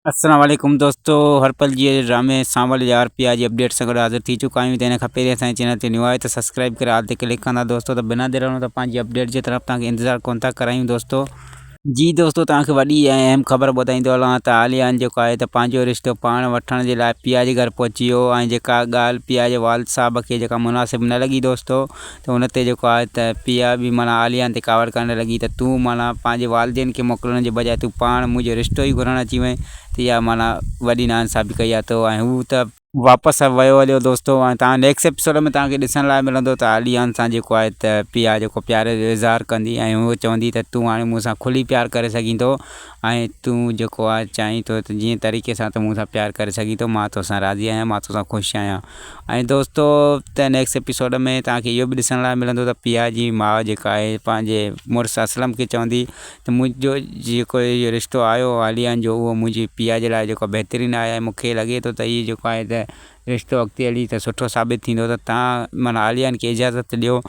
अस्सलाम वालेकुम दोस्तों, हर पल जी ड्रामे सांवल यार पिया जी अपडेट सां गॾु हाज़िर थी चुका आहियूं। त इन खां पहिरीं असांजे चैनल ते न्यू आहे त सब्सक्राइब करे हाल ते क्लिक कंदा दोस्तों। त बिना देर वञो त पंहिंजी अपडेट जे तरफ़ तव्हांखे इंतज़ारु कोन था करायूं दोस्तों। जी दोस्तों, तव्हांखे वॾी ऐं अहम ख़बर ॿुधाईंदो हलां त आलियान जेको आहे त पंहिंजो रिश्तो पाण वठण जे लाइ पिया जे घर पहुची वियो ऐं जेका ॻाल्हि पिया जे वालिद साहब खे जेका मुनासिब न लॻी दोस्तों, त उन ते जेको आहे त पिया बि माना आलियान ते कावड़ करणु लॻी त तूं माना पंहिंजे वालिदेन खे मोकिलण जे बजाए तूं पाण मुंहिंजो रिश्तो ई घुरणु अची वएं। त इहा माना वॾी नाइंसाफ़ी कई आहे तो ऐं हू त वापसि वियो हलियो दोस्तों। ऐं तव्हां नेक्स्ट एपिसोड में तव्हांखे ॾिसण लाइ मिलंदो त आलियान सां जेको आहे त पिया जेको प्यार जो इज़हार कंदी ऐं हूअ चवंदी त तूं हाणे मूंसां खुली प्यार करे सघीं थो ऐं तूं जेको आहे चाहीं थो त जीअं तरीक़े सां त मूंसां प्यार करे सघीं थो, मां तोसां राज़ी आहियां, मां तोसां ख़ुशि आहियां। ऐं दोस्तों त नेक्स्ट एपिसोड में तव्हांखे इहो बि ॾिसण लाइ मिलंदो त पिया जी माउ जेका आहे पंहिंजे मुड़ुसु असलम खे चवंदी त मुंहिंजो जेको इहो रिश्तो आयो आलियान जो उहो मुंहिंजी पिया जे लाइ जेको बहितरीनु आहे ऐं मूंखे लॻे थो त हीउ जेको आहे त रिश्तो अॻिते हली त सुठो साबित थींदो। त तव्हां माना आलियान खे इजाज़त ॾियो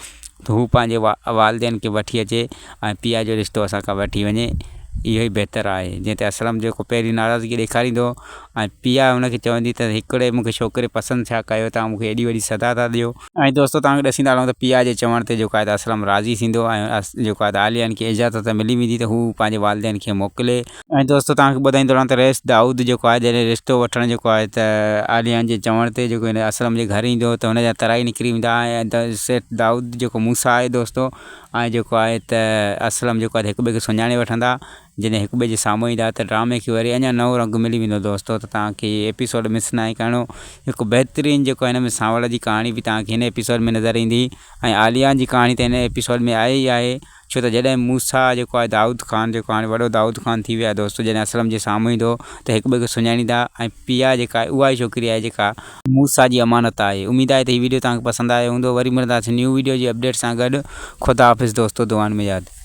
त हू पंहिंजे वालिदेन खे वठी अचे ऐं पिया जो रिश्तो असांखां वठी वञे, इहो ई बहितरु आहे। जीअं त असलम जेको पहिरीं नाराज़गी ॾेखारींदो ऐं पिया हुनखे चवंदी त हिकिड़े मूंखे छोकिरे पसंदि छा कयो, तव्हां मूंखे एॾी वॾी सदा था ॾियो। ऐं दोस्तों तव्हांखे ॾसींदा हलूं त पिया जे चवण ते जेको आहे त असलम राज़ी थींदो ऐं जेको आहे त आलियान खे इजाज़त मिली वेंदी त हू पंहिंजे वालिदेन खे मोकिले। ऐं दोस्तों तव्हांखे ॿुधाईंदो रहां त रईस दाऊद जेको आहे जॾहिं रिश्तो वठणु जेको आहे त आलियान जे चवण ते जेको हिन असलम जे घर ईंदो त हुनजा तराई निकिरी वेंदा ऐं सेठ दाऊद जेको मूसा आहे दोस्तों ऐं जेको आहे त असलम जेको आहे हिक ॿिए खे सुञाणे वठंदा। जॾहिं हिक ॿिए जे साम्हूं ईंदा त ड्रामे खे वरी अञा नओं रंग मिली वेंदो दोस्तों। त तव्हांखे एपिसोड मिस न आहे करिणो। हिकु बहितरीनु जेको हिन में सांवल जी कहाणी बि तव्हांखे हिन एपिसोड में नज़र ईंदी ऐं आलियान जी कहाणी त हिन एपिसोड में आहे ई आहे। छो त जॾहिं मूसा जेको आहे दाऊद ख़ान जेको हाणे वॾो दाऊद ख़ान थी वियो आहे दोस्तों, जॾहिं असलम जे साम्हूं ईंदो त हिक ॿिए खे सुञाणींदा ऐं पिया जेका आहे उहा ई छोकिरी आहे जेका मूसा जी अमानत आहे। उमेद आहे त हीअ वीडियो तव्हांखे पसंदि आयो हूंदो। वरी मिलंदासीं न्यू वीडियो जी अपडेट सां गॾु। ख़ुदा हाफ़िज़ दोस्तों, दुआनि में यादि।